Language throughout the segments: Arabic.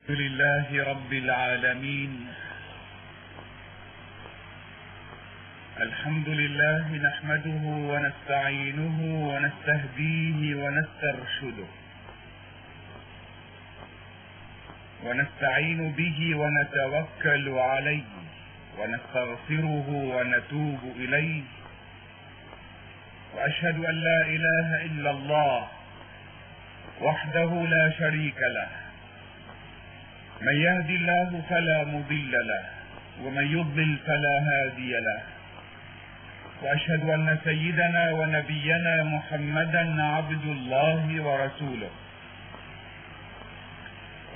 لله رب العالمين. الحمد لله نحمده ونستعينه ونستهديه ونسترشده ونستعين به ونتوكل عليه ونستغفره ونتوب إليه، وأشهد أن لا إله إلا الله وحده لا شريك له، من يهدي الله فلا مضل له ومن يضلل فلا هادي له، وأشهد أن سيدنا ونبينا محمدا عبد الله ورسوله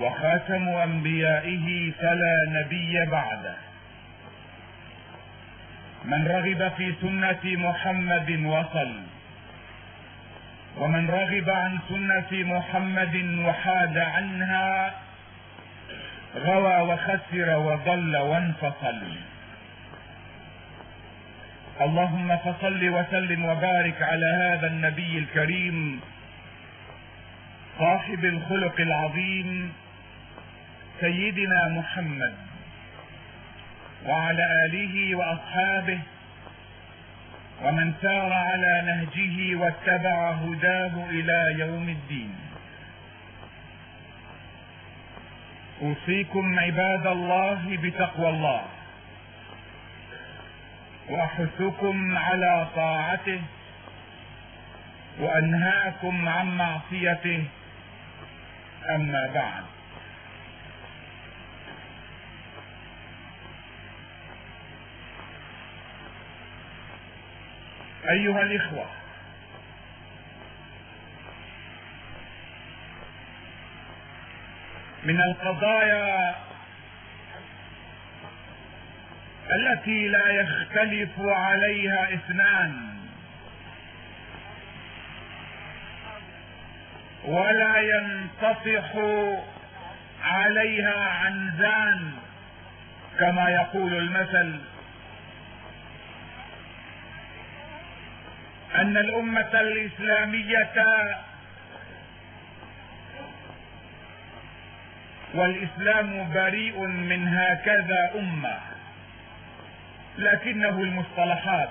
وخاتم أنبيائه فلا نبي بعده. من رغب في سنة محمد وصل، ومن رغب عن سنة محمد وحاد عنها غوى وخسر وضل وانفصل. اللهم فصل وسلم وبارك على هذا النبي الكريم صاحب الخلق العظيم سيدنا محمد، وعلى آله وأصحابه ومن سار على نهجه واتبع هداه إلى يوم الدين. أوصيكم عباد الله بتقوى الله، وأحثكم على طاعته، وأنهاكم عن معصيته. أما بعد، أيها الإخوة، من القضايا التي لا يختلف عليها اثنان ولا ينتصح عليها عنزان كما يقول المثل، أن الأمة الإسلامية والإسلام بريء من هكذا أمة، لكنه المصطلحات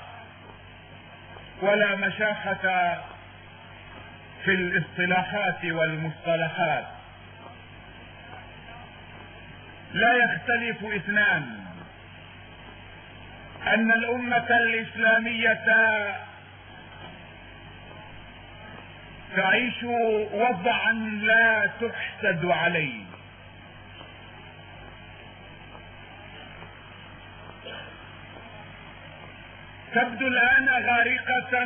ولا مشاحة في الاصطلاحات والمصطلحات. لا يختلف اثنان، أن الأمة الإسلامية تعيش وضعا لا تحسد عليه، تبدو الآن غارقة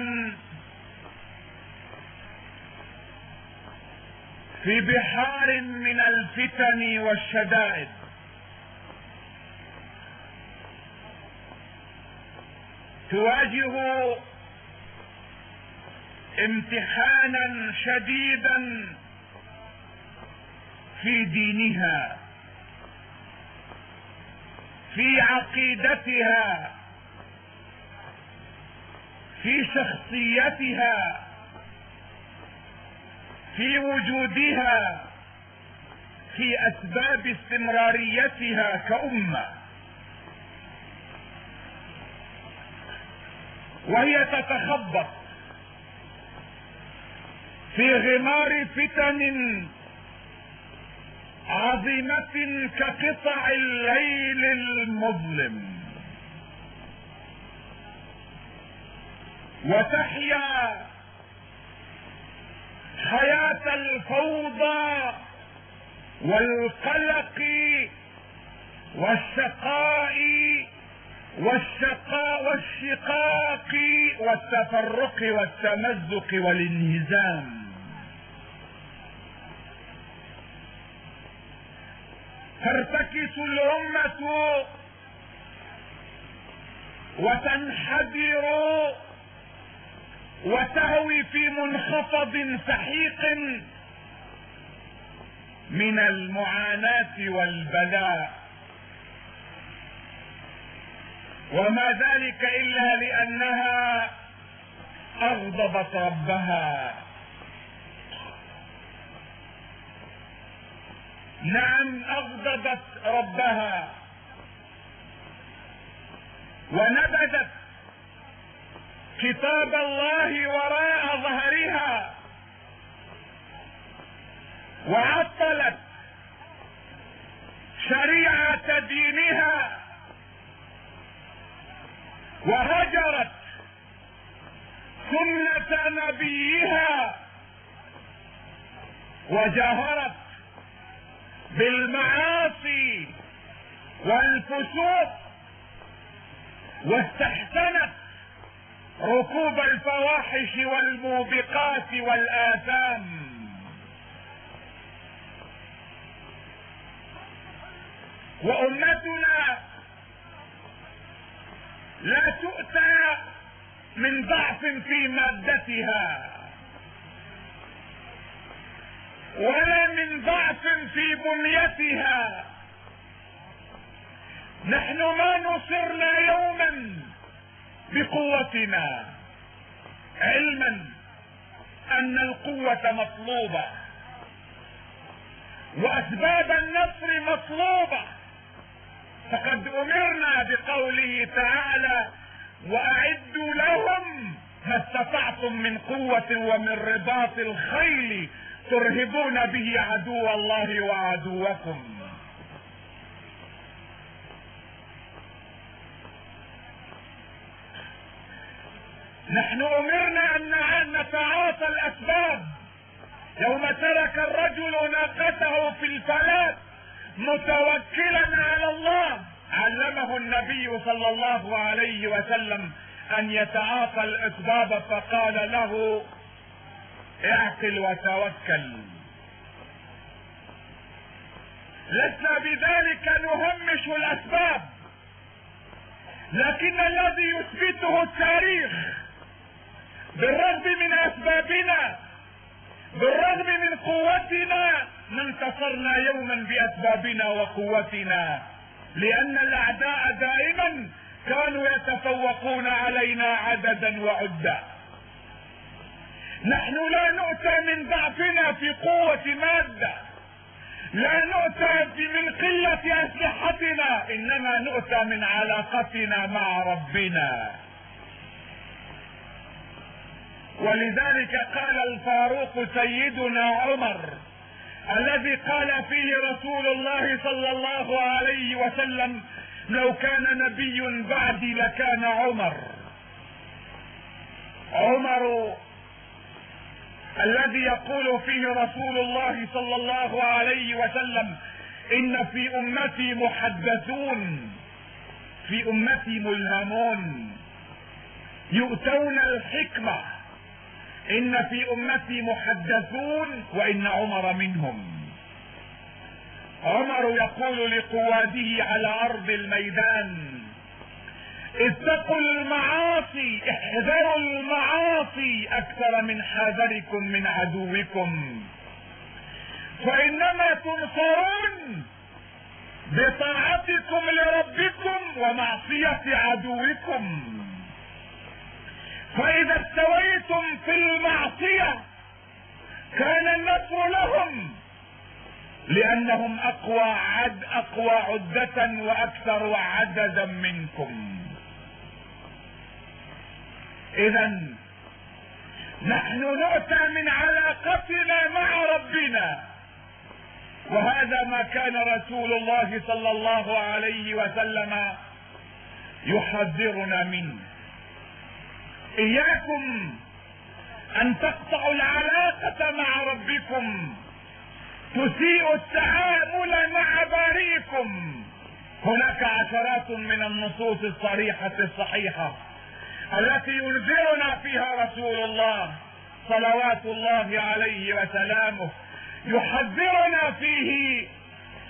في بحار من الفتن والشدائد، تواجه امتحانا شديدا في دينها، في عقيدتها، في شخصيتها، في وجودها، في أسباب استمراريتها كأمة، وهي تتخبط في غمار فتن عظيمة كقطع الليل المظلم، وتحيا حياة الفوضى والقلق والشقاء والشقاق والتفرق والتمزق والانهزام. ترتكس الأمة وتنحدر وتهوي في منخفض سحيق من المعاناة والبلاء، وما ذلك إلا لأنها أغضبت ربها. نعم اغضبت ربها ونبذت كتاب الله وراء ظهرها وعطلت شريعة دينها وهجرت سنة نبيها وجاهرت بالمعاصي والفسوق واستحسنت ركوب الفواحش والموبقات والآثام. وأمتنا لا تؤتى من ضعف في مادتها ولا من ضعف في بنيتها. نحن ما نصرنا يوما بقوتنا، علما ان القوة مطلوبة واسباب النصر مطلوبة، فقد امرنا بقوله تعالى: واعدوا لهم ما استطعتم من قوة ومن رباط الخيل ترهبون به عدو الله وعدوكم. نحن امرنا ان نتعاطى الاسباب. يوم ترك الرجل ناقته في الفلاة متوكلا على الله علمه النبي صلى الله عليه وسلم ان يتعاطى الاسباب، فقال له: اعقل وتوكل. لسنا بذلك نهمش الاسباب، لكن الذي يثبته التاريخ بالرغم من اسبابنا، بالرغم من قوتنا، ما انتصرنا يوما باسبابنا وقوتنا، لان الاعداء دائما كانوا يتفوقون علينا عددا وعدا. نحن لا نؤتى من ضعفنا في قوة مادة، لا نؤتى من قلة اسلحتنا، انما نؤتى من علاقتنا مع ربنا. ولذلك قال الفاروق سيدنا عمر الذي قال فيه رسول الله صلى الله عليه وسلم: لو كان نبي بعدي لكان عمر. عمر الذي يقول فيه رسول الله صلى الله عليه وسلم: ان في امتي محدثون، في امتي ملهمون يؤتون الحكمة، ان في امتي محدثون وان عمر منهم. عمر يقول لقواده على ارض الميدان: اتقوا المعاصي، احذروا المعاصي اكثر من حذركم من عدوكم، فانما تنصرون بطاعتكم لربكم ومعصية عدوكم. فاذا استويتم في المعصية كان النصر لهم، لانهم اقوى عدة واكثر عددا منكم. اذا نحن نؤتى من علاقتنا مع ربنا، وهذا ما كان رسول الله صلى الله عليه وسلم يحذرنا منه. اياكم ان تقطعوا العلاقة مع ربكم، تسيئوا التعامل مع باريكم. هناك عشرات من النصوص الصريحة الصحيحة التي ينذرنا فيها رسول الله صلوات الله عليه وسلامه، يحذرنا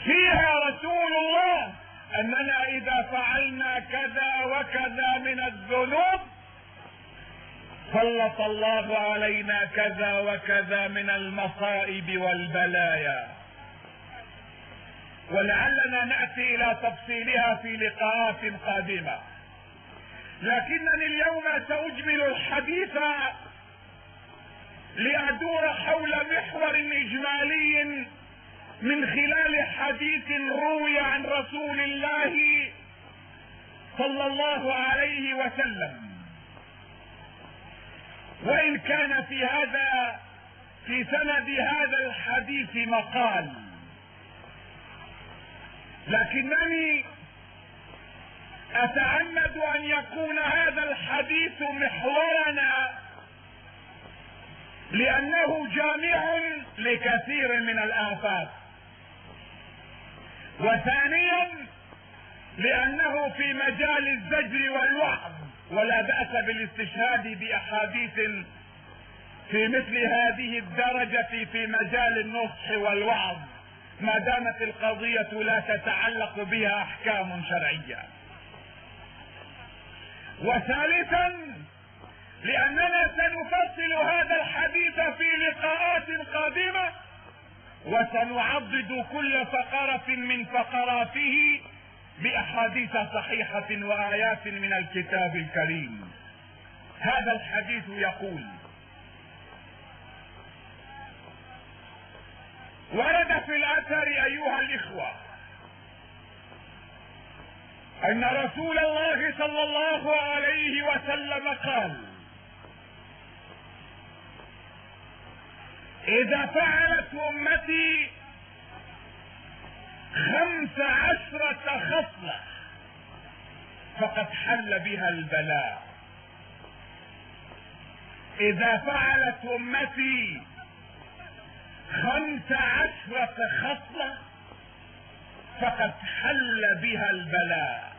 فيها رسول الله اننا اذا فعلنا كذا وكذا من الذنوب سلط الله علينا كذا وكذا من المصائب والبلايا. ولعلنا نأتي الى تفصيلها في لقاءات قادمة، لكنني اليوم سأجمل الحديث لأدور حول محور إجمالي من خلال حديث روي عن رسول الله صلى الله عليه وسلم، وإن كان في سند هذا الحديث مقال، لكنني أتعمد أن يكون هذا الحديث محورنا، لأنه جامع لكثير من الآفات، وثانيا لأنه في مجال الزجر والوعظ، ولا بأس بالاستشهاد بأحاديث في مثل هذه الدرجة في مجال النصح والوعظ، ما دامت القضية لا تتعلق بها أحكام شرعية. وثالثا لأننا سنفصل هذا الحديث في لقاءات قادمة، وسنعضد كل فقرة من فقراته بأحاديث صحيحة وآيات من الكتاب الكريم. هذا الحديث يقول: ورد في الأثر أيها الإخوة أن رسول الله صلى الله عليه وسلم قال: إذا فعلت أمتي 15 خصلة فقد حل بها البلاء. إذا فعلت أمتي 15 خصلة فقد حل بها البلاء.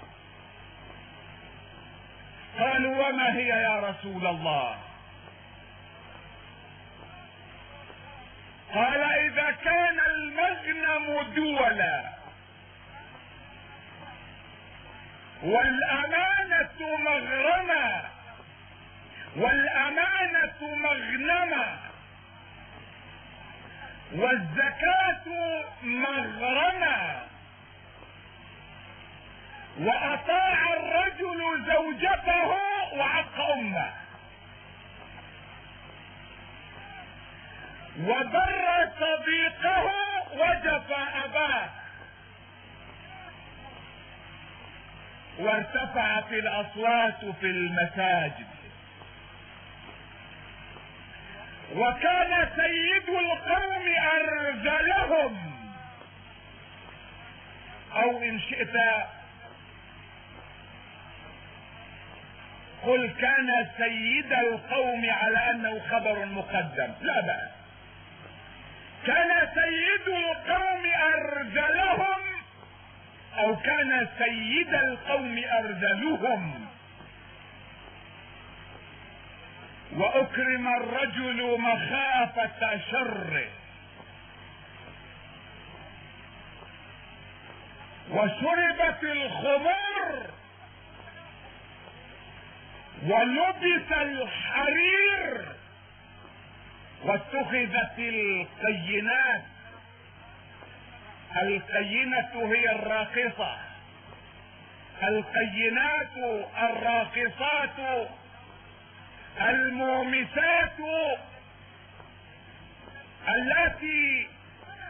قالوا: وما هي يا رسول الله؟ قال: إذا كان المغنم دولا، والأمانة مغرما، والأمانة مغنما، والزكاة مغرما، وأطاع الرجل زوجته وعق أمه، وبر صديقه وجفى أباه، وارتفعت الأصوات في المساجد، وكان سيد القوم أرذلهم، أو إن شئت قل كان سيد القوم على أنه خبر مقدم، لا بأس. كان سيد القوم أرذلهم، أو كان سيد القوم أرذلهم. وأكرم الرجل مخافة شره، وشربت الخمور، ولبس الحرير، واتخذت القينات. القينة هي الراقصة، القينات الراقصات المومسات التي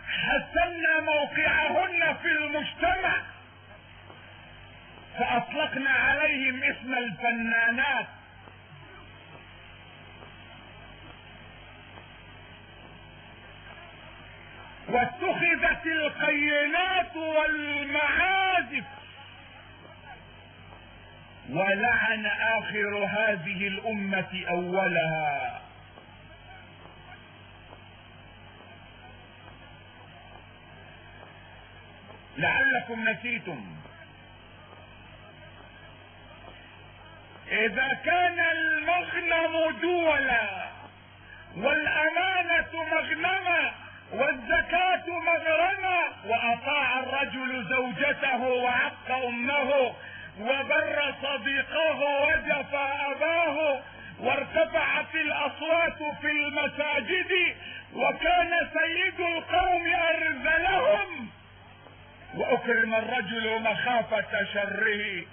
حسنا موقعهن في المجتمع، فأطلقنا عليهم اسم الفنانات. واتخذت القينات والمعازف، ولعن آخر هذه الأمة أولها. لعلكم نسيتم، إذا كان المغنم دولا، والأمانة مغنما، والزكاة مغرما، وأطاع الرجل زوجته وعق أمه، وبر صديقه وجفى أباه، وارتفعت الأصوات في المساجد، وكان سيد القوم أرذلهم، وأكرم الرجل مخافة شره،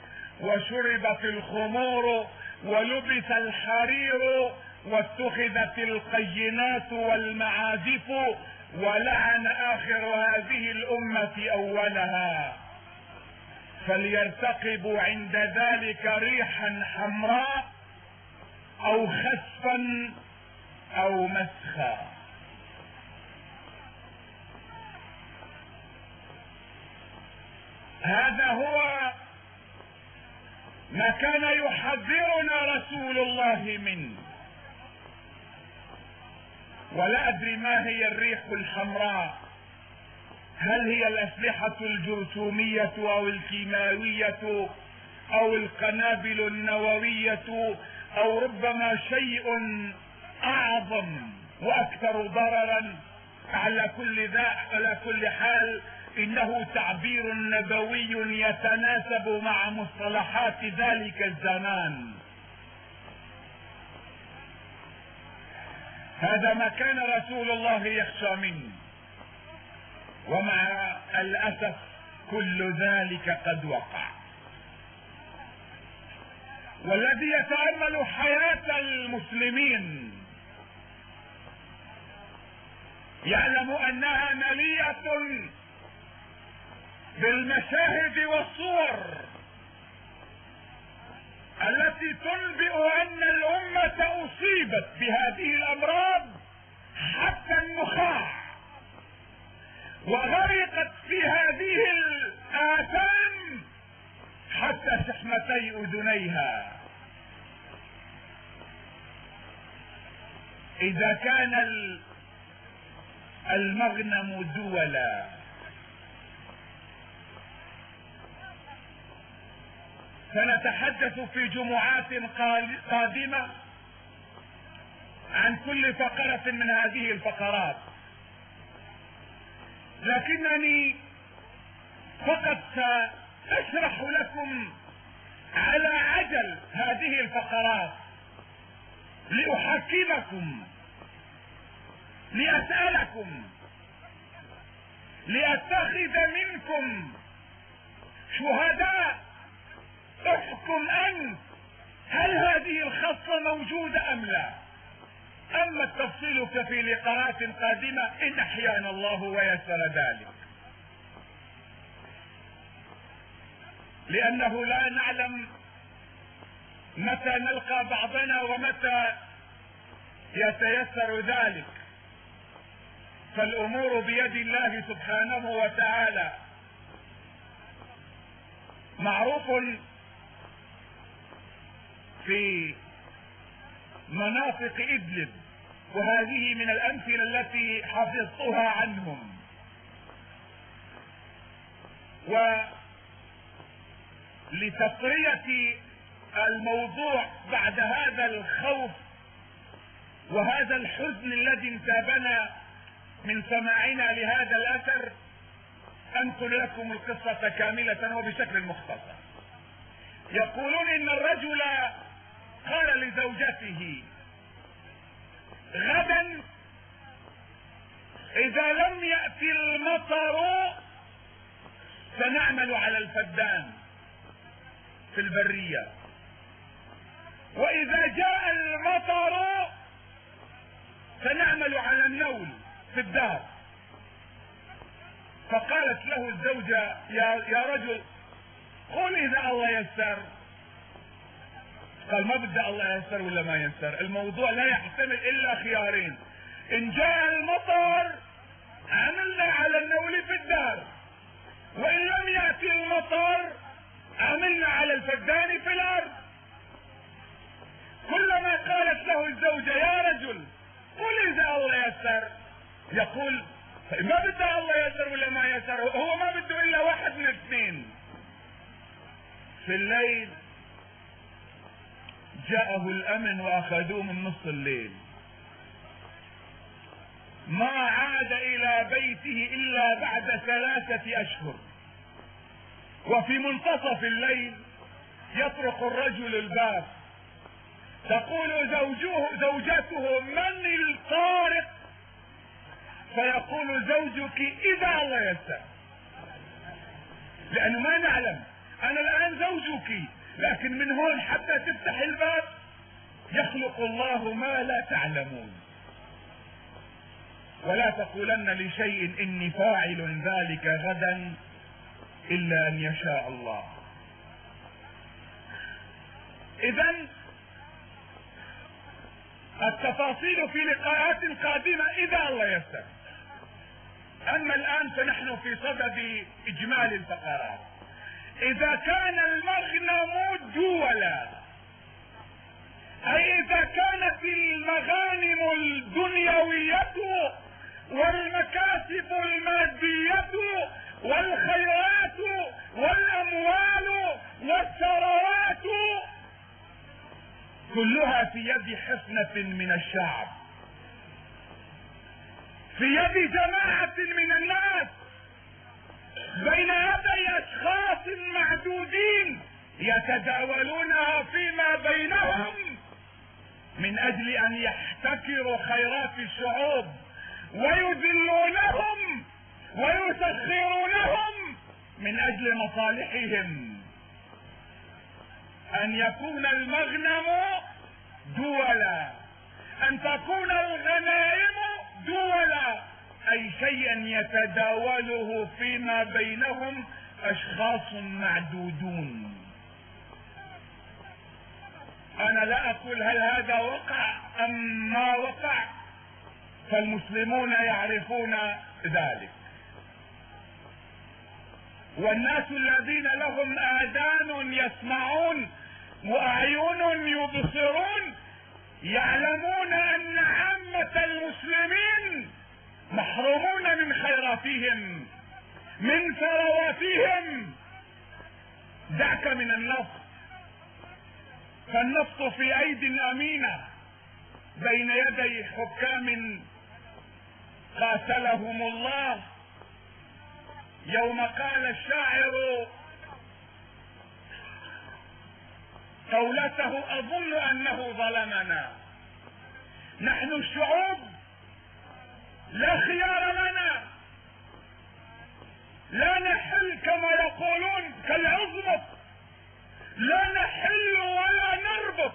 وشربت الخمور، ولبس الحرير، واتخذت القينات والمعازف، ولعن آخر هذه الأمة أولها، فليرتقبوا عند ذلك ريحا حمراء أو خسفا أو مسخا. هذا هو ما كان يحذرنا رسول الله منه. ولا أدري ما هي الريح الحمراء، هل هي الأسلحة الجرثومية أو الكيماوية أو القنابل النووية أو ربما شيء أعظم وأكثر ضررا؟ على كل حال إنه تعبير نبوي يتناسب مع مصطلحات ذلك الزمان. هذا ما كان رسول الله يخشى منه، ومع الأسف كل ذلك قد وقع. والذي يتأمل حياة المسلمين يعلم أنها مليئة بالمشاهد والصور التي تنبئ أن الأمة أصيبت بهذه الأمراض حتى النخاع، وغرقت في هذه الآثام حتى شحمتي أذنيها. إذا كان المغنم دولا، سنتحدث في جمعات قادمة عن كل فقرة من هذه الفقرات، لكنني فقط سأشرح لكم على عجل هذه الفقرات لأحكمكم، لأسألكم، لأتخذ منكم شهداء. احكم أنت، هل هذه الخصلة موجودة أم لا؟ أما التفصيل ففي لقاءات قادمة إن أحيانا الله ويسر ذلك، لأنه لا نعلم متى نلقى بعضنا ومتى يتيسر ذلك، فالأمور بيد الله سبحانه وتعالى. معروف في مناطق إدلب، وهذه من الأمثلة التي حفظتها عنهم، ولتطرية الموضوع بعد هذا الخوف وهذا الحزن الذي انتابنا من سماعنا لهذا الأثر، أنقل لكم القصة كاملة وبشكل مختصر. يقولون إن الرجل قال لزوجته: غدا إذا لم يأتي المطر سنعمل على الفدان في البرية، وإذا جاء المطر سنعمل على النول في الدار. فقالت له الزوجة: يا رجل قل إذا الله يسر. قال: ما بدي الله يسر ولا ما يسر، الموضوع لا يحتمل إلا خيارين: إن جاء المطر عملنا على النول في الدار، وإن لم يأتي المطر عملنا على الفدان في الأرض. كلما قالت له الزوجة: يا رجل قل إذا الله يسر، يقول: ما بده الله يسر ولا ما يسر، هو ما بده إلا واحد من الاثنين. في الليل جاءه الأمن وأخذوه من نص الليل، ما عاد إلى بيته إلا بعد 3 أشهر. وفي منتصف الليل يطرق الرجل الباب، تقول زوجته: من الطارق؟ فيقول زوجك: إذا الله يسر. لأنه ما نعلم، أنا الآن زوجك، لكن من هون حتى تفتح الباب يخلق الله ما لا تعلمون. ولا تقولن لشيء إني فاعل ذلك غدا إلا أن يشاء الله. إذن التفاصيل في لقاءات قادمة إذا الله يسر. أما الآن فنحن في صدد إجمال الفقرات. إذا كان المغنم دولا، أي إذا كانت المغانم الدنيوية والمكاسب المادية والخيرات والأموال والثروات كلها في يد حفنة من الشعب، في يد جماعة من الناس، بين يدي أشخاص معدودين يتداولونها فيما بينهم من أجل أن يحتكروا خيرات الشعوب ويذلونهم ويسخرونهم من أجل مصالحهم. أن يكون المغنم دولا، أن تكون الغنائم دولا، أي شيئا يتداوله فيما بينهم أشخاص معدودون. أنا لا أقول هل هذا وقع أم ما وقع، فالمسلمون يعرفون ذلك، والناس الذين لهم آذان يسمعون وأعين يبصرون يعلمون أن عامة المسلمين محرومون من خيراتهم، من ثرواتهم. دعك من النفط، فالنفط في أيدي أمينة بين يدي حكام قاتلهم الله. يوم قال الشاعر قولته أظن أنه ظلمنا، نحن الشعوب لا خيار لنا، لا نحل كما يقولون كالعظمة، لا نحل ولا نربط.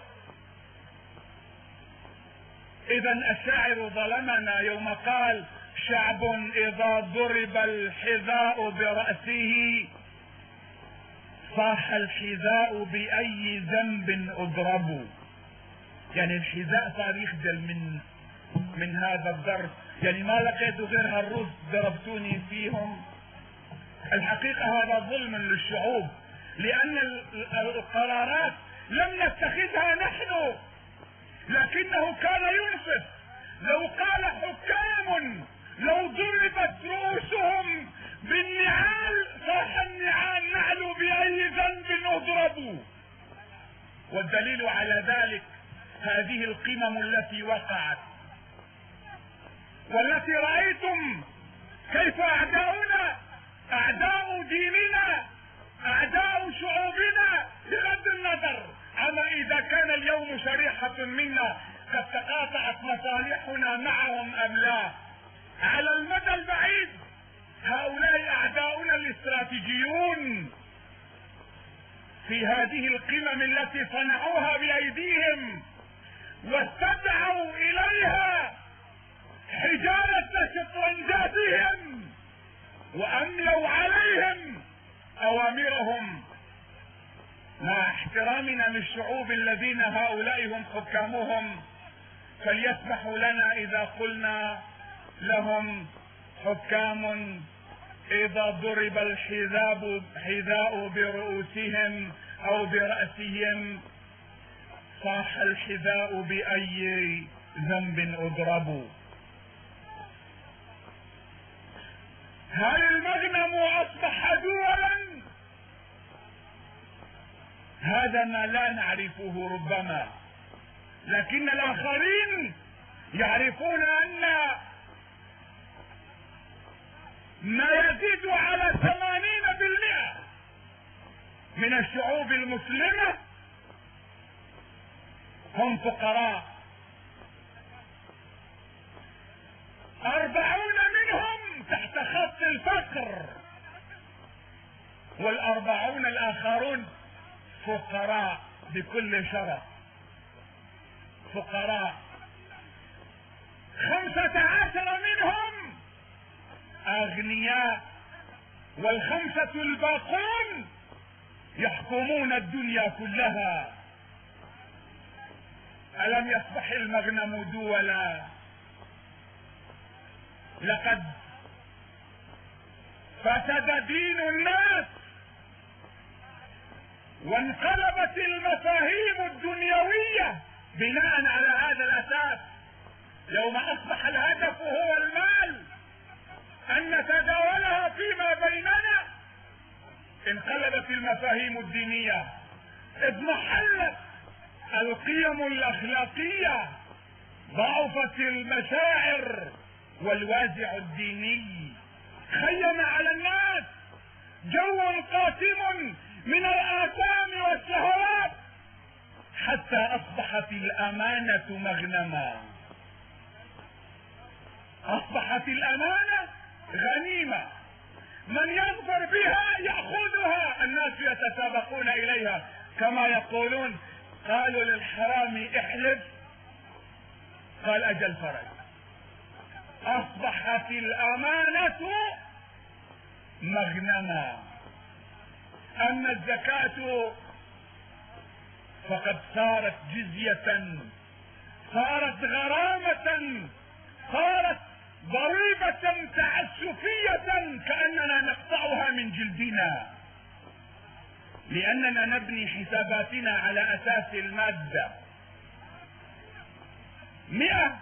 إذا الشاعر ظلمنا يوم قال شعب إذا ضرب الحذاء برأسه صاح الحذاء بأي ذنب أضربوا. يعني الحذاء صار يخجل من هذا الضرب، يعني ما لقيت غير هالرز ضربتوني فيهم. الحقيقة هذا ظلم للشعوب، لأن القرارات لم نتخذها نحن، لكنه كان ينصف. لو قال حكام لو ضربت رؤوسهم بالنعال صاح النعال نعلوا بأي ذنب اضربوا. والدليل على ذلك هذه القمم التي وقعت والتي رأيتم كيف أعداؤنا، أعداء ديننا، أعداء شعوبنا، بغض النظر عما إذا كان اليوم شريحة منا قد تقاطعت مصالحنا معهم أم لا، على المدى البعيد هؤلاء أعداؤنا الاستراتيجيون في هذه القمم التي صنعوها بأيديهم واستدعوا إليها حجارة شطرنجاتهم وأملوا عليهم أوامرهم. مع احترامنا للشعوب الذين هؤلاء هم حكامهم، فليسمحوا لنا إذا قلنا لهم حكام إذا ضرب الحذاء برؤوسهم أو برأسهم صاح الحذاء بأي ذنب أضربوا. هل المغنم أصبح دولا؟ هذا ما لا نعرفه ربما، لكن الآخرين يعرفون أن ما يزيد على 80% من الشعوب المسلمة هم فقراء، 40 منهم تحت خط الفقر، وال40 الآخرون فقراء بكل شرف، فقراء. 15 منهم اغنياء، وال5 الباقون يحكمون الدنيا كلها. ألم يصبح المغنم دولا؟ لقد فسد دين الناس، وانقلبت المفاهيم الدنيوية بناء على هذا الأساس. يوم أصبح الهدف هو المال، أن نتداولها فيما بيننا، انقلبت المفاهيم الدينية، اضمحلت القيم الأخلاقية، ضعفت المشاعر، والوازع الديني خيم على الناس جو قاتم من الآثام والشهوات، حتى أصبحت الأمانة مغنما، أصبحت الأمانة غنيمة، من يظفر بها يأخذها، الناس يتسابقون إليها، كما يقولون قالوا للحرام احلف قال أجل فرج. أصبحت الأمانة مغنما. أما الزكاة فقد صارت جزية، صارت غرامة، صارت ضريبة تعسفية، كأننا نقطعها من جلدنا، لأننا نبني حساباتنا على أساس المادة. 100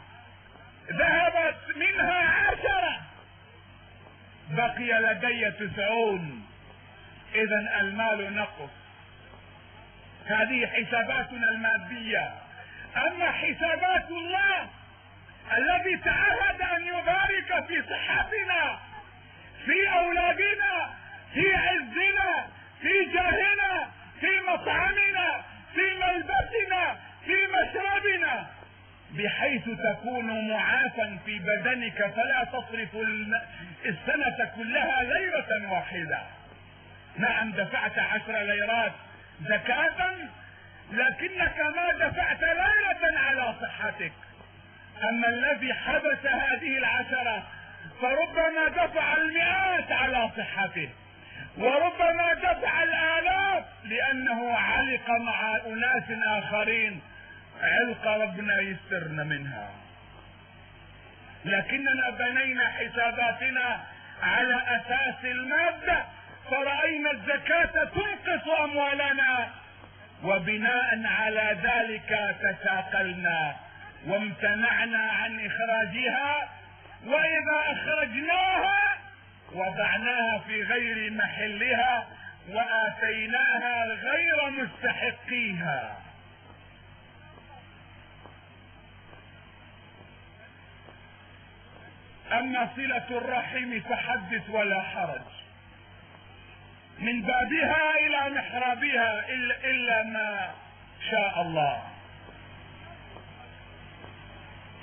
ذهبت منها 10، بقي لدي 90، إذا المال نقص. هذه حساباتنا المادية. أما حسابات الله الذي تعهد أن يبارك في صحتنا، في أولادنا، في عزنا، في جاهنا، في مطعمنا، في ملبسنا، في مشربنا، بحيث تكون معافا في بدنك، فلا تصرف السنة كلها ليلة واحدة. نعم دفعت 10 ليرات زكاة، لكنك ما دفعت ليلة على صحتك. أما الذي حبس هذه 10 فربما دفع 100 على صحته، وربما دفع 1000 لأنه علق مع أناس آخرين علق ربنا يسترنا منها. لكننا بنينا حساباتنا على أساس المادة، فرأينا الزكاة تنقص أموالنا، وبناء على ذلك تساقلنا وامتنعنا عن إخراجها، وإذا أخرجناها وضعناها في غير محلها وآتيناها غير مستحقيها. أما صلة الرحم فحدث ولا حرج، من بابها إلى محرابها إلا ما شاء الله،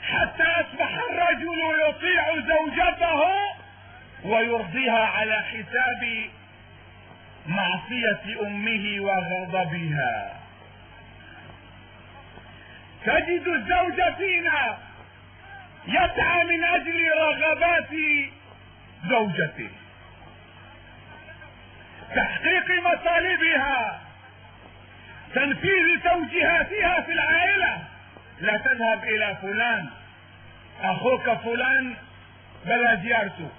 حتى أصبح الرجل يطيع زوجته ويرضيها على حساب معصية أمه وغضبها. تجد الزوج فينا يسعى من أجل رغبات زوجته، تحقيق مطالبها، تنفيذ توجيهاتها في العائلة. لا تذهب إلى فلان أخوك فلان بلا زيارته،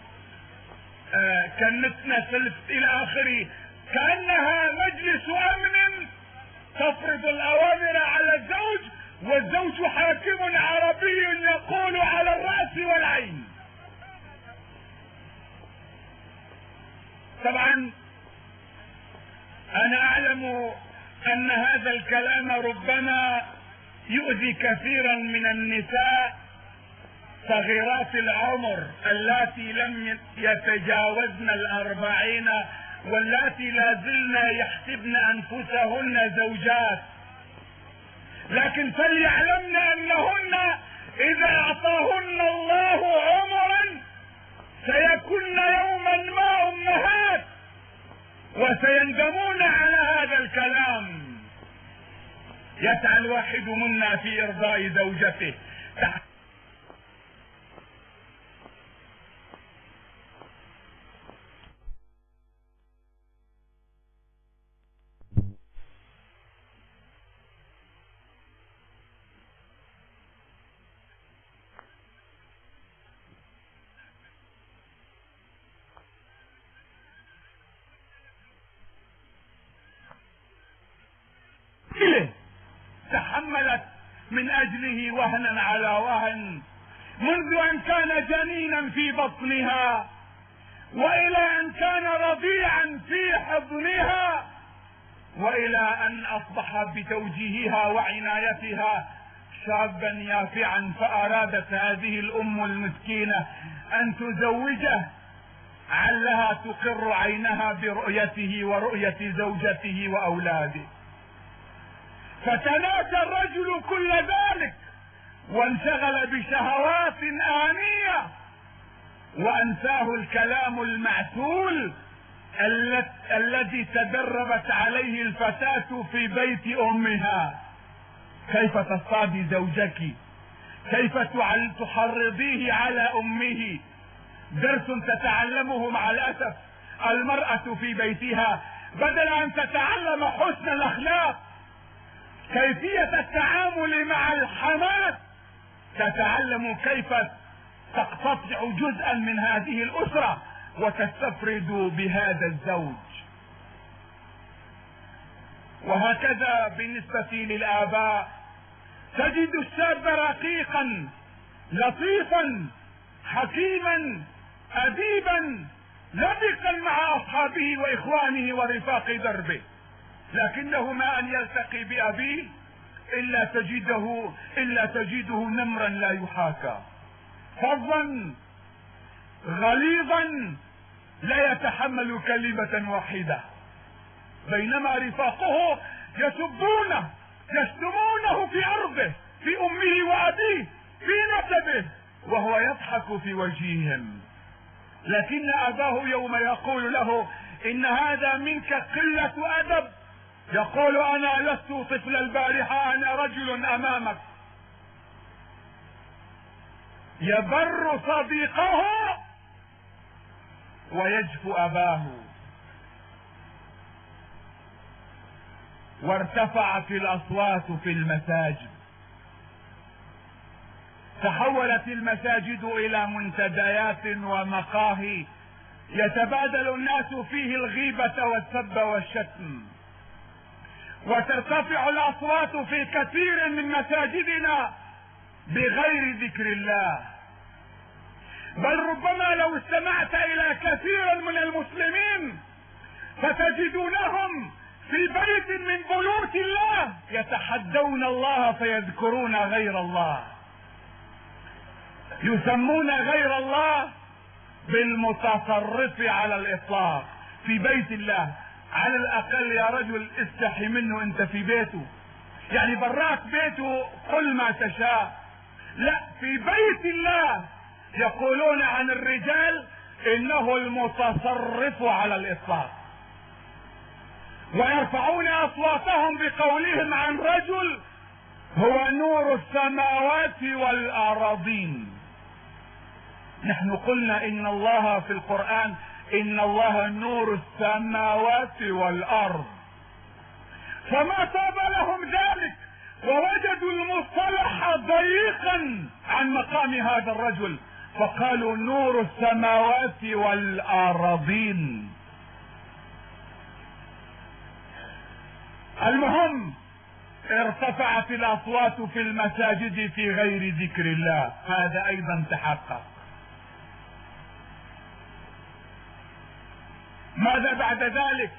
كنتنا سلف إلى آخره، كأنها مجلس أمن تفرض الأوامر على الزوج، والزوج حاكم عربي يقول على الرأس والعين. طبعا أنا أعلم أن هذا الكلام ربما يؤذي كثيرا من النساء صغيرات العمر اللاتي لم يتجاوزن 40 واللاتي لا زلن يحسبن أنفسهن زوجات، لكن فليعلمن أنهن إذا أعطاهن الله عمرا سيكون يوما ما أمهات، وسيندمون على هذا الكلام. يسعى الواحد منا في إرضاء زوجته، ثقيلة تحملت من أجله وهنا على وهن، منذ أن كان جنينا في بطنها وإلى أن كان رضيعا في حضنها، وإلى أن أصبح بتوجيهها وعنايتها شابا يافعا. فأرادت هذه الأم المسكينة أن تزوجه علها تقر عينها برؤيته ورؤية زوجته وأولاده. فتناسى الرجل كل ذلك وانشغل بشهوات آنية، وأنساه الكلام المعسول الذي تدربت عليه الفتاة في بيت أمها. كيف تصطادي زوجك، كيف تحرضيه على أمه، درس تتعلمه مع الأسف المرأة في بيتها، بدل أن تتعلم حسن الأخلاق كيفية التعامل مع الحماة، تتعلم كيف تقتطع جزءا من هذه الأسرة وتستفرد بهذا الزوج. وهكذا بالنسبة للآباء، تجد الشاب رقيقا لطيفا حكيما أديبا لبقا مع أصحابه وإخوانه ورفاق دربه، لكنه ما أن يلتقي بأبيه إلا تجده نمرا لا يحاكى، فظا غليظا لا يتحمل كلمة واحدة، بينما رفاقه يسبونه يشتمونه في عرضه في أمه وأبيه في نسبه وهو يضحك في وجههم. لكن أباه يوم يقول له إن هذا منك قلة أدب، يقول أنا لست طفل البارحة، أنا رجل أمامك. يبر صديقه ويجفو أباه. وارتفعت الأصوات في المساجد، تحولت المساجد إلى منتديات ومقاهي يتبادل الناس فيه الغيبة والسب والشتم، وترتفع الأصوات في كثير من مساجدنا بغير ذكر الله، بل ربما لو استمعت إلى كثير من المسلمين فتجدونهم في بيت من بيوت الله يتحدون الله فيذكرون غير الله، يسمون غير الله بالمتصرف على الإطلاق في بيت الله. على الأقل يا رجل استحي منه انت في بيته، يعني براك بيته قل ما تشاء، لا، في بيت الله يقولون عن الرجال انه المتصرف على الإطلاق، ويرفعون أصواتهم بقولهم عن رجل هو نور السماوات والأراضين. نحن قلنا إن الله في القرآن إن الله نور السماوات والأرض، فما طاب لهم ذلك ووجدوا المصطلح ضيقا عن مقام هذا الرجل فقالوا نور السماوات والأراضين. المهم ارتفعت الأصوات في المساجد في غير ذكر الله، هذا أيضا تحقق. ماذا بعد ذلك؟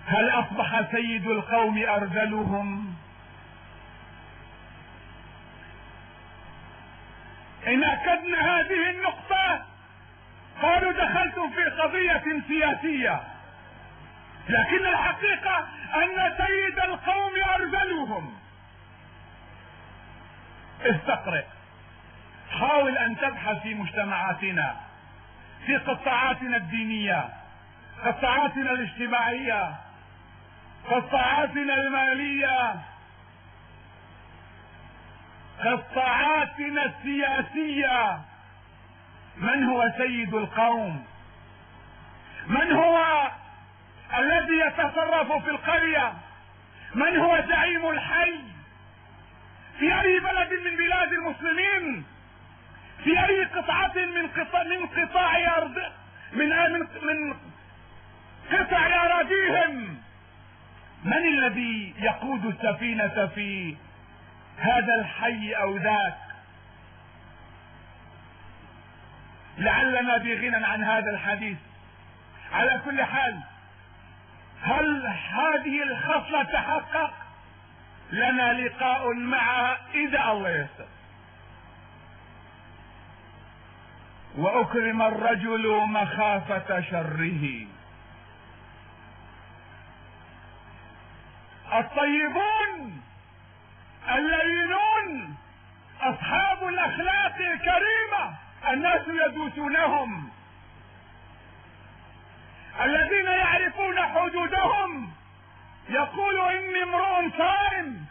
هل أصبح سيد القوم أرذلهم؟ إن أكدنا هذه النقطة قالوا دخلتم في قضية سياسية، لكن الحقيقة أن سيد القوم أرذلهم. استقرئ، حاول أن تبحث في مجتمعاتنا، في قطاعاتنا الدينية، قطاعاتنا الاجتماعية، قطاعاتنا المالية، قطاعاتنا السياسية. من هو سيد القوم؟ من هو الذي يتصرف في القرية؟ من هو زعيم الحي؟ في أي بلد من بلاد المسلمين، في أي قطعة من قطاع أرض من قطع أراضيهم من الذي يقود السفينة في هذا الحي او ذاك؟ لعلنا بغنى عن هذا الحديث. على كل حال، هل هذه الخصلة تحقق؟ لنا لقاء معها إذا الله يسر. وأكرم الرجل مخافة شره. الطيبون اللينون أصحاب الأخلاق الكريمة الناس يدوسونهم، الذين يعرفون حدودهم. يقول إني امرؤ صائم،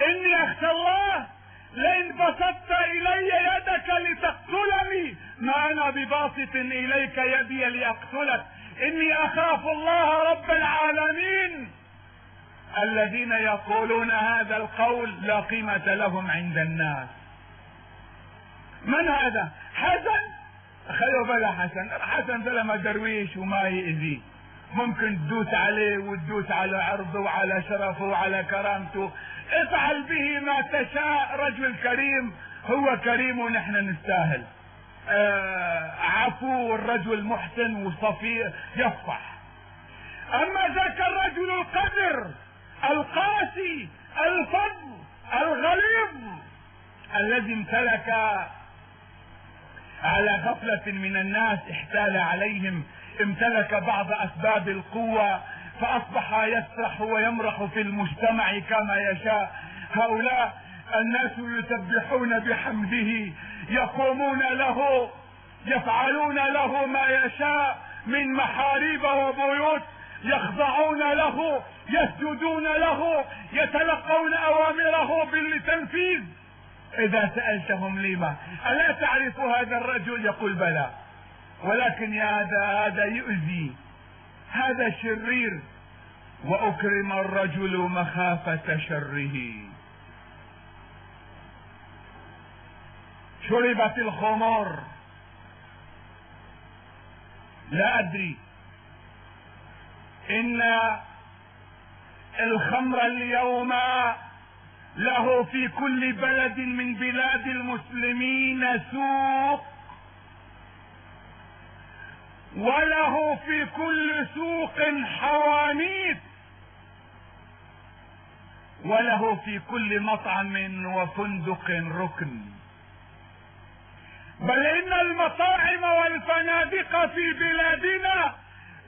إني أخشى الله، لئن بسطت إلي يدك لتقتلني ما أنا بباسط إليك يدي لأقتلك، إني أخاف الله رب العالمين. الذين يقولون هذا القول لا قيمة لهم عند الناس. من هذا؟ حسن. خلوا بلا حسن ده لما درويش وما يأذيه، ممكن تدوس عليه وتدوس على عرضه وعلى شرفه وعلى كرامته. افعل به ما تشاء. رجل كريم، هو كريم ونحن نستاهل. عفو، الرجل محسن وصفي يصفح. اما ذاك الرجل القذر القاسي الفظ الغليظ الذي امتلك على غفلة من الناس، احتال عليهم، امتلك بعض اسباب القوة فاصبح يسرح ويمرح في المجتمع كما يشاء. هؤلاء الناس يسبحون بحمده، يقومون له، يفعلون له ما يشاء من محاريب وبيوت، يخضعون له، يسجدون له، يتلقون اوامره بالتنفيذ. اذا سألتهم لما الا تعرف هذا الرجل؟ يقول بلى، ولكن يا هذا يؤذي، هذا شرير. واكرم الرجل مخافة شره. شربت الخمر، لا ادري ان الخمر اليوم له في كل بلد من بلاد المسلمين سوق، وله في كل سوق حوانيت، وله في كل مطعم وفندق ركن. بل ان المطاعم والفنادق في بلادنا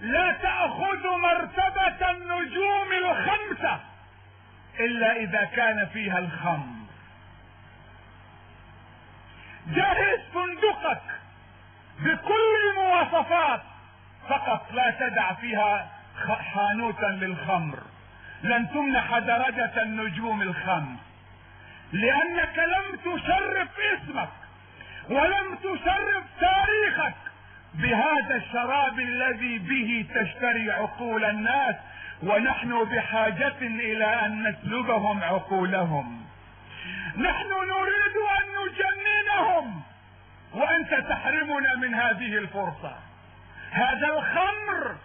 لا تأخذ مرتبة النجوم الخمسة الا اذا كان فيها الخمر. جهز فندقك بكل المواصفات، فقط لا تدع فيها حانوتا للخمر، لن تمنح درجة النجوم الخمس، لانك لم تشرف اسمك ولم تشرف تاريخك بهذا الشراب الذي به تشتري عقول الناس، ونحن بحاجة الى ان نسلبهم عقولهم. نحن نريد ان نجننهم وانت تحرمنا من هذه الفرصة. هذا الخمر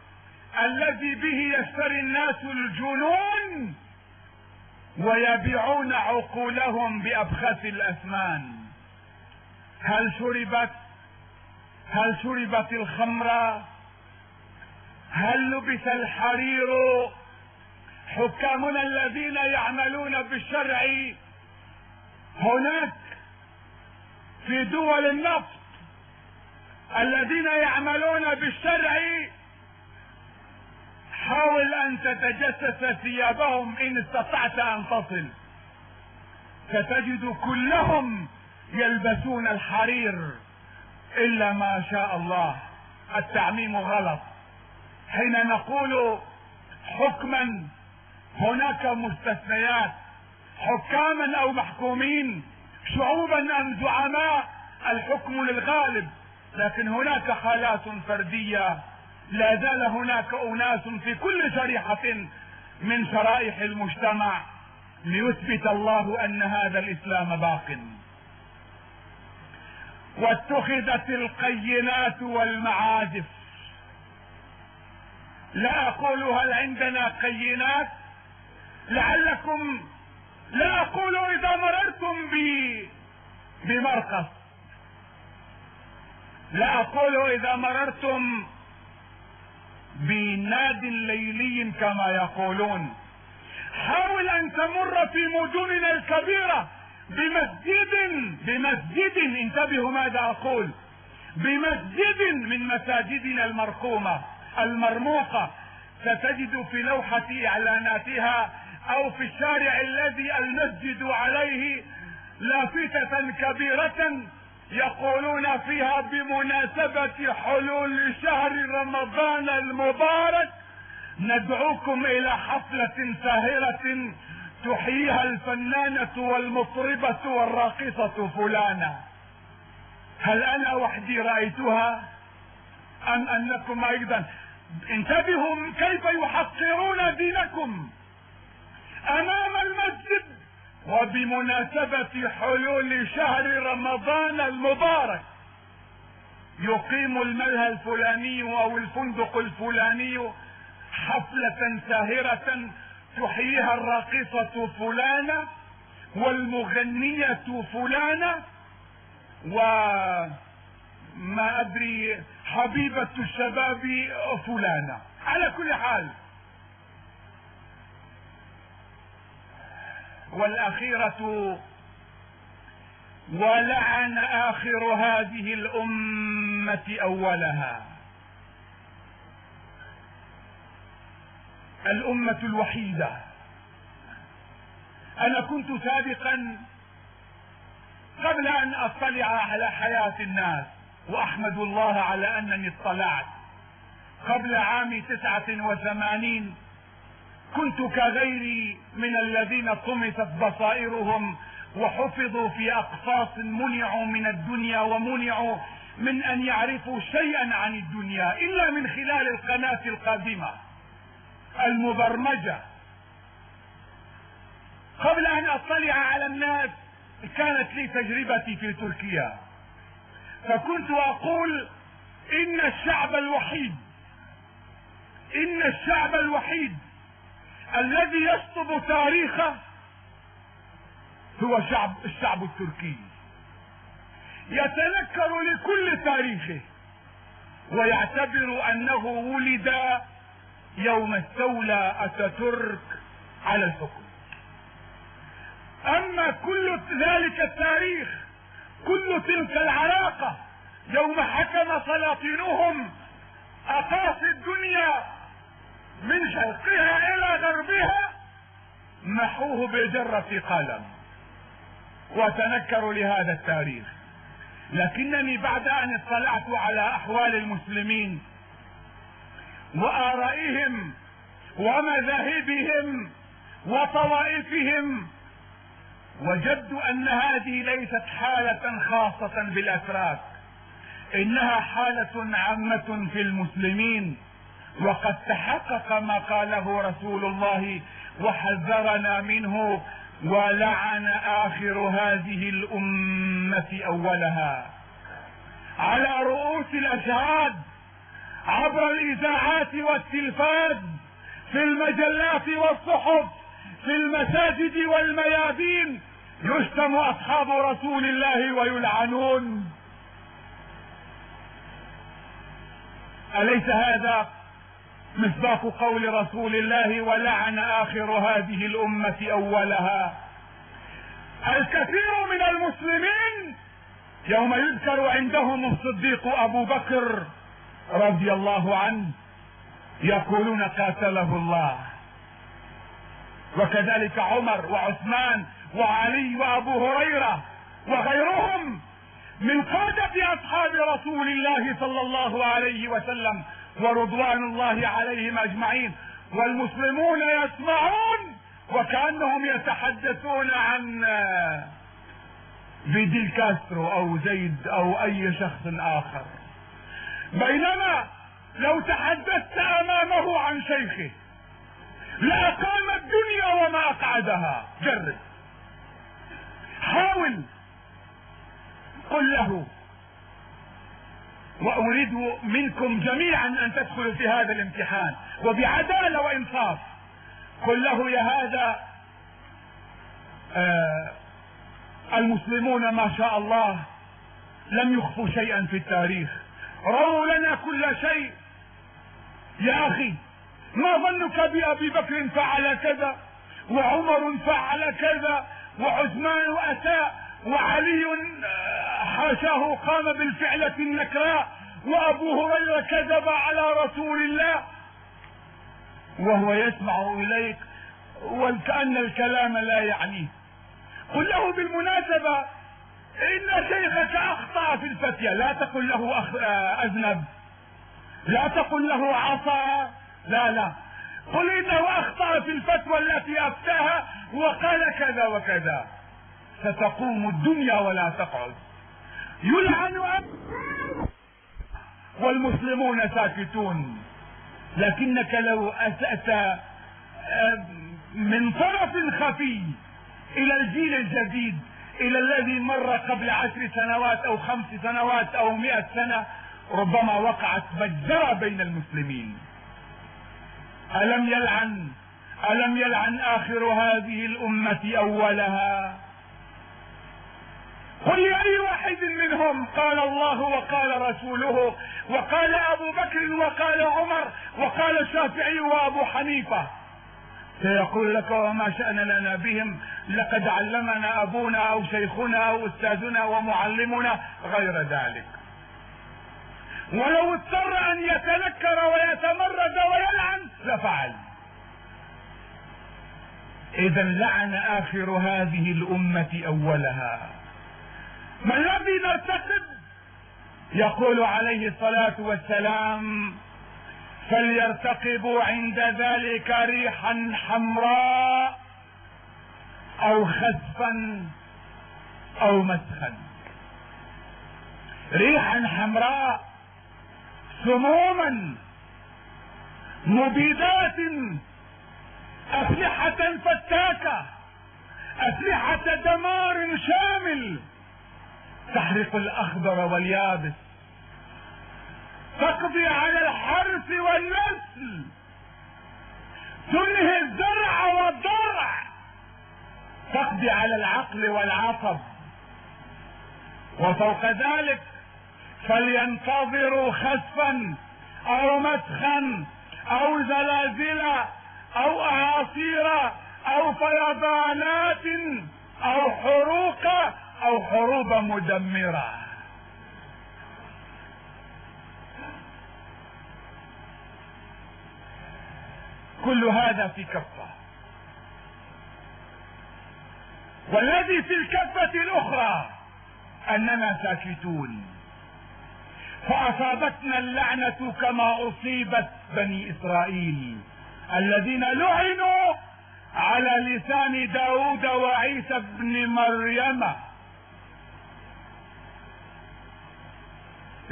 الذي به يشتري الناس الجنون ويبيعون عقولهم بأبخس الأثمان. هل شربت الخمر؟ هل لبس الحرير؟ حكامنا الذين يعملون بالشرع هناك في دول النفط الذين يعملون بالشرع، حاول ان تتجسس ثيابهم ان استطعت ان تصل، ستجد كلهم يلبسون الحرير الا ما شاء الله. التعميم غلط. حين نقول حكما هناك مستثنيات، حكاما او محكومين، شعوبا ام زعماء، الحكم للغالب، لكن هناك حالات فردية. لا زال هناك اناس في كل شريحة من شرائح المجتمع ليثبت الله ان هذا الاسلام باق. واتخذت القينات والمعازف. لا اقول هل عندنا قينات، لعلكم، لا اقول اذا مررتم بمرقص، لا اقول اذا مررتم بناد ليلي كما يقولون، حاول ان تمر في مدننا الكبيرة بمسجد، انتبهوا ماذا اقول، بمسجد من مساجدنا المرموقة، ستجد في لوحة اعلاناتها او في الشارع الذي المسجد عليه لافتة كبيرة يقولون فيها بمناسبة حلول شهر رمضان المبارك ندعوكم الى حفلة ساهرة تحييها الفنانة والمطربة والراقصة فلانة. هل انا وحدي رأيتها ام انكم ايضا؟ انتبهوا كيف يحقرون دينكم امام المسجد وبمناسبة حلول شهر رمضان المبارك يقيم الملهى الفلاني او الفندق الفلاني حفلة ساهرة تحييها الراقصة فلانة والمغنية فلانة وما ادري حبيبة الشباب فلانة. على كل حال، والاخيرة ولعن اخر هذه الامة اولها، الامة الوحيدة. انا كنت سابقا قبل ان اطلع على حياة الناس، واحمد الله على انني اطلعت قبل عام 89، كنت كغيري من الذين طمست بصائرهم وحفظوا في اقفاص، منعوا من الدنيا ومنعوا من ان يعرفوا شيئا عن الدنيا الا من خلال القناة القادمة المبرمجة. قبل ان اطلع على الناس كانت لي تجربتي في تركيا، فكنت اقول ان الشعب الوحيد الذي يشطب تاريخه هو الشعب التركي، يتنكر لكل تاريخه ويعتبر انه ولد يوم استولى اتاتورك على الحكم. اما كل ذلك التاريخ، كل تلك العلاقة يوم حكم سلاطينهم اقاصي الدنيا من شرقها الى غربها، محوه بجرة قلم وتنكروا لهذا التاريخ. لكنني بعد ان اطلعت على احوال المسلمين وآرائهم ومذاهبهم وطوائفهم، وجدت ان هذه ليست حالة خاصة بالاتراك، انها حالة عامة في المسلمين، وقد تحقق ما قاله رسول الله وحذرنا منه: ولعن اخر هذه الامة اولها. على رؤوس الاشهاد، عبر الاذاعات والتلفاز، في المجلات والصحف، في المساجد والميادين، يشتم اصحاب رسول الله ويلعنون. أليس هذا مصداق قول رسول الله: ولعن آخر هذه الأمة أولها؟ الكثير من المسلمين يوم يذكر عندهم الصديق أبو بكر رضي الله عنه يقولون قاتله الله، وكذلك عمر وعثمان وعلي وأبو هريرة وغيرهم من قادة أصحاب رسول الله صلى الله عليه وسلم ورضوان الله عليهم أجمعين. والمسلمون يسمعون وكأنهم يتحدثون عن فيديل كاسترو أو زيد أو أي شخص آخر، بينما لو تحدثت أمامه عن شيخه لأقام الدنيا وما أقعدها. جرب، حاول، قل له. وأريد منكم جميعا أن تدخلوا في هذا الامتحان وبعدالة وإنصاف. قل له يا هذا المسلمون ما شاء الله لم يخفوا شيئا في التاريخ، رووا لنا كل شيء. يا أخي ما ظنك بأبي بكر فعل كذا، وعمر فعل كذا، وعثمان أتى، وعلي حاشاه قام بالفعلة النكراء، وأبو هريرة كذب على رسول الله، وهو يسمع إليك وكأن الكلام لا يعنيه. قل له بالمناسبة إن شيخك أخطأ في الفتية، لا تقل له أذنب، لا تقل له عصى، لا، قل إنه أخطأ في الفتوى التي أفتاها وقال كذا وكذا، ستقوم الدنيا ولا تقعد. يلعن والمسلمون ساكتون. لكنك لو أسأت من طرف خفي إلى الجيل الجديد، إلى الذي مر قبل 10 سنوات أو 5 سنوات أو 100 سنة، ربما وقعت مجزرة بين المسلمين. ألم يلعن آخر هذه الأمة أولها؟ قل لأي واحد منهم قال الله وقال رسوله وقال أبو بكر وقال عمر وقال الشافعي وأبو حنيفة، سيقول لك وما شأن لنا بهم، لقد علمنا أبونا أو شيخنا أو أستاذنا ومعلمنا غير ذلك. ولو اضطر أن يتنكر ويتمرد ويلعن لفعل. إذا لعن آخر هذه الأمة أولها. ما الذي نرتقب؟ يقول عليه الصلاة والسلام: فليرتقبوا عند ذلك ريحا حمراء أو خسفا أو مسخا. ريحا حمراء، سموما، مبيدات، أسلحة فتاكة، أسلحة دمار شامل، تحرق الأخضر واليابس، تقضي على الحرث والنسل، تنهي الزرع والضرع، تقضي على العقل والعصب. وفوق ذلك فلينتظروا خسفا أو مسخا أو زلازل أو أعاصير أو فيضانات أو حروق أو حروب مدمرة. كل هذا في كفة، والذي في الكفة الأخرى أننا ساكتون، فأصابتنا اللعنة كما أصيبت بني إسرائيل الذين لعنوا على لسان داود وعيسى بن مريم،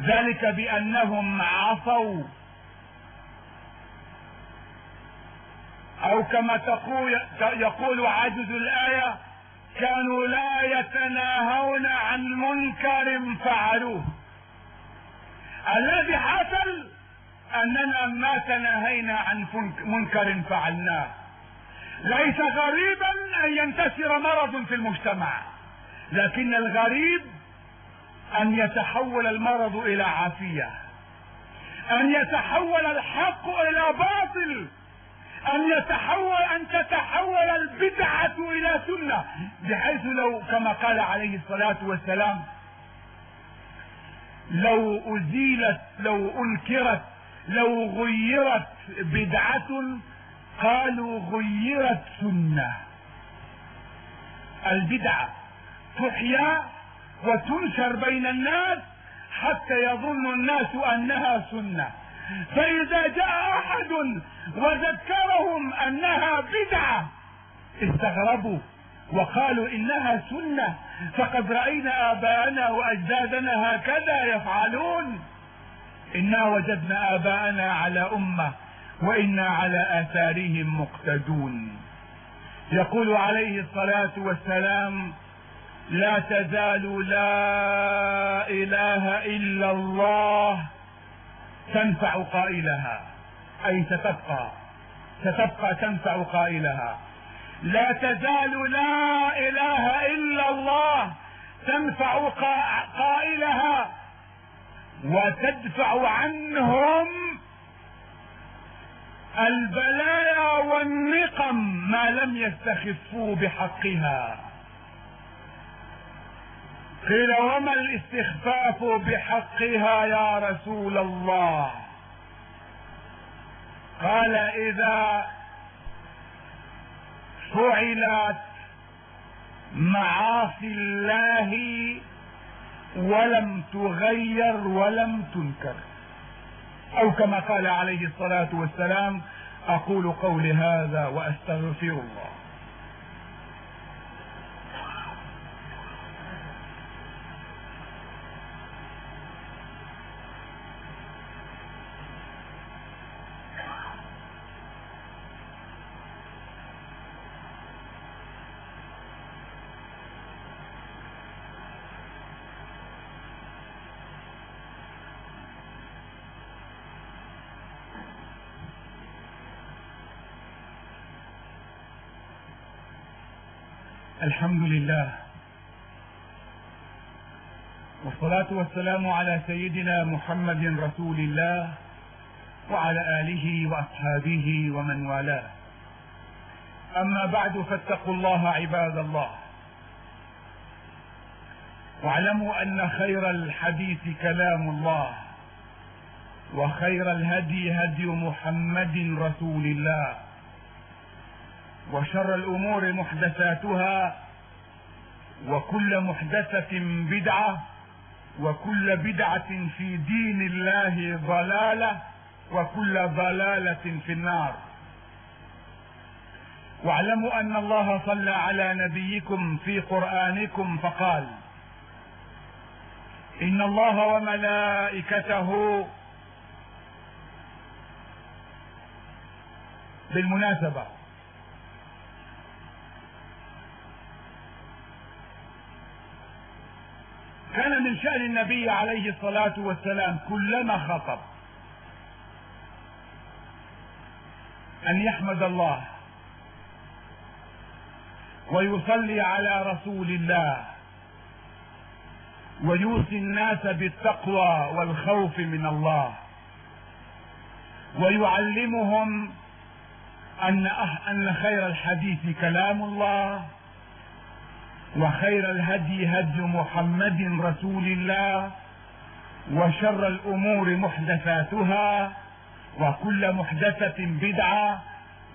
ذلك بأنهم عصوا، أو كما يقول عجز الآية: كانوا لا يتناهون عن منكر فعلوه. الذي حصل أننا ما تناهينا عن منكر فعلناه. ليس غريبا أن ينتشر مرض في المجتمع، لكن الغريب أن يتحول المرض إلى عافية، أن يتحول الحق إلى باطل، أن تتحول البدعة إلى سنة، بحيث لو كما قال عليه الصلاة والسلام: لو أزيلت، لو أنكرت، لو غيرت بدعة قالوا غيرت سنة. البدعة تحيا وتنشر بين الناس حتى يظن الناس أنها سنة، فإذا جاء أحد وذكرهم أنها بدعة استغربوا وقالوا إنها سنة، فقد رأينا آباءنا وأجدادنا هكذا يفعلون. إنا وجدنا آباءنا على أمة وإنا على آثارهم مقتدون. يقول عليه الصلاة والسلام: لا تزال لا إله إلا الله تنفع قائلها، أي ستبقى ستبقى تنفع قائلها. لا تزال لا اله الا الله تنفع قائلها وتدفع عنهم البلايا والنقم ما لم يستخفوا بحقها. قيل وما الاستخفاف بحقها يا رسول الله؟ قال اذا فعلت معاصي الله ولم تغير ولم تنكر، او كما قال عليه الصلاة والسلام: اقول قولي هذا واستغفر الله. الحمد لله والصلاة والسلام على سيدنا محمد رسول الله وعلى آله وأصحابه ومن والاه. أما بعد، فاتقوا الله عباد الله، واعلموا أن خير الحديث كلام الله، وخير الهدي هدي محمد رسول الله، وشر الأمور محدثاتها، وكل محدثة بدعة، وكل بدعة في دين الله ضلالة، وكل ضلالة في النار. واعلموا أن الله صلى على نبيكم في قرآنكم فقال: إن الله وملائكته. بالمناسبة كان من شأن النبي عليه الصلاة والسلام كلما خطب أن يحمد الله ويصلي على رسول الله ويوصي الناس بالتقوى والخوف من الله، ويعلمهم أن خير الحديث كلام الله، وخير الهدي هدي محمد رسول الله، وشر الأمور محدثاتها، وكل محدثة بدعة،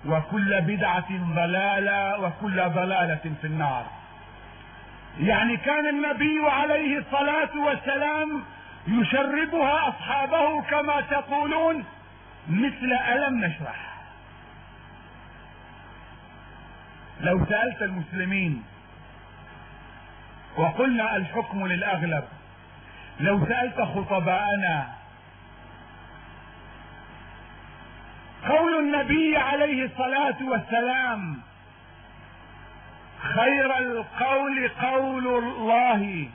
وكل بدعة ضلالة، وكل ضلالة في النار. يعني كان النبي عليه الصلاة والسلام يشربها أصحابه كما تقولون مثل ألم نشرح. لو سألت المسلمين، وقلنا الحكم للأغلب، لو سألت خطباءنا قول النبي عليه الصلاة والسلام: خير القول قول الله،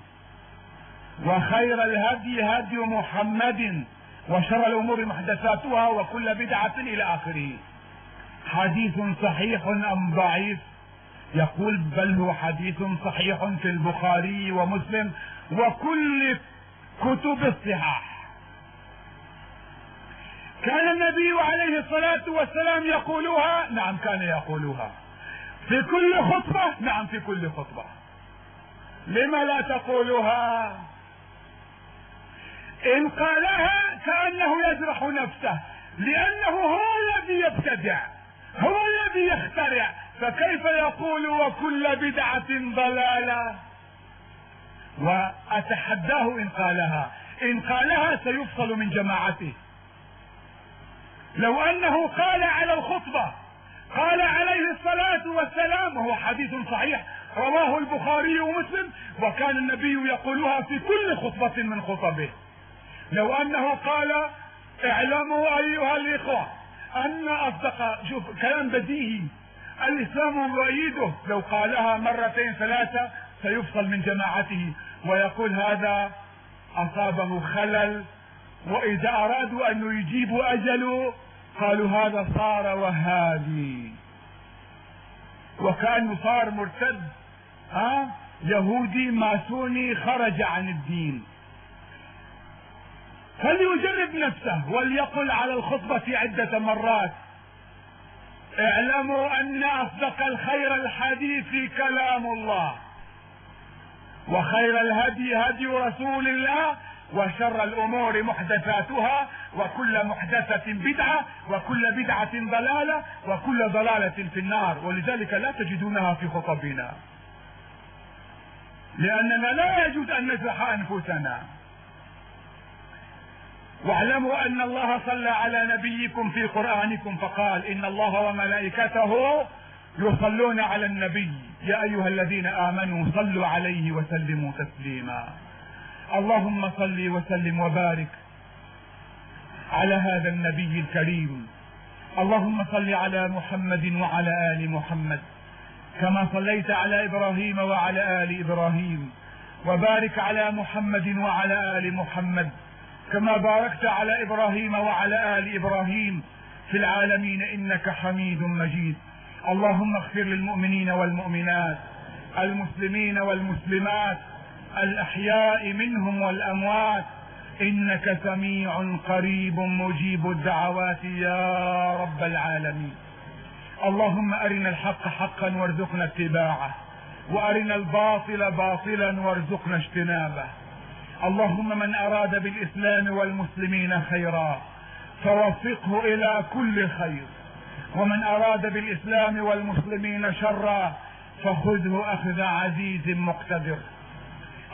وخير الهدي هدي محمد، وشر الأمور محدثاتها، وكل بدعة إلى آخره، حديث صحيح أم ضعيف؟ يقول: بل هو حديث صحيح في البخاري ومسلم وكل كتب الصحاح. كان النبي عليه الصلاة والسلام يقولها؟ نعم كان يقولها. في كل خطبة؟ نعم في كل خطبة. لما لا تقولها؟ إن قالها كأنه يجرح نفسه، لأنه هو الذي يبتدع، هو الذي يخترع، فكيف يقول وكل بدعة ضلالة؟ وأتحداه إن قالها سيفصل من جماعته. لو أنه قال على الخطبة قال عليه الصلاة والسلام، وهو حديث صحيح رواه البخاري ومسلم، وكان النبي يقولها في كل خطبة من خطبه. لو أنه قال: اعلموا أيها الإخوة أن أصدق، شوف كلام بديهي، الإسلام يؤيده، لو قالها مرتين ثلاثة سيفصل من جماعته ويقول هذا أصابه خلل، وإذا أرادوا أن يجيبوا أجله قالوا هذا صار وهابي، وكأنه صار مرتد، يهودي ماسوني، خرج عن الدين. فليجرب نفسه وليقل على الخطبة عدة مرات: اعلموا ان اصدق الخير الحديث كلام الله، وخير الهدي هدي رسول الله، وشر الامور محدثاتها، وكل محدثة بدعة، وكل بدعة ضلالة، وكل ضلالة في النار. ولذلك لا تجدونها في خطبنا، لاننا لا يجوز ان نجرح انفسنا. واعلموا ان الله صلى على نبيكم في قرآنكم فقال: ان الله وملائكته يصلون على النبي يا ايها الذين امنوا صلوا عليه وسلموا تسليما. اللهم صل وسلم وبارك على هذا النبي الكريم. اللهم صل على محمد وعلى آل محمد كما صليت على إبراهيم وعلى آل إبراهيم، وبارك على محمد وعلى آل محمد كما باركت على إبراهيم وعلى آل إبراهيم في العالمين إنك حميد مجيد. اللهم اغفر للمؤمنين والمؤمنات، المسلمين والمسلمات، الأحياء منهم والأموات، إنك سميع قريب مجيب الدعوات يا رب العالمين. اللهم أرنا الحق حقا وارزقنا اتباعه، وأرنا الباطل باطلا وارزقنا اجتنابه. اللهم من أراد بالإسلام والمسلمين خيرا فوفقه إلى كل خير، ومن أراد بالإسلام والمسلمين شرا فخذه أخذ عزيز مقتدر.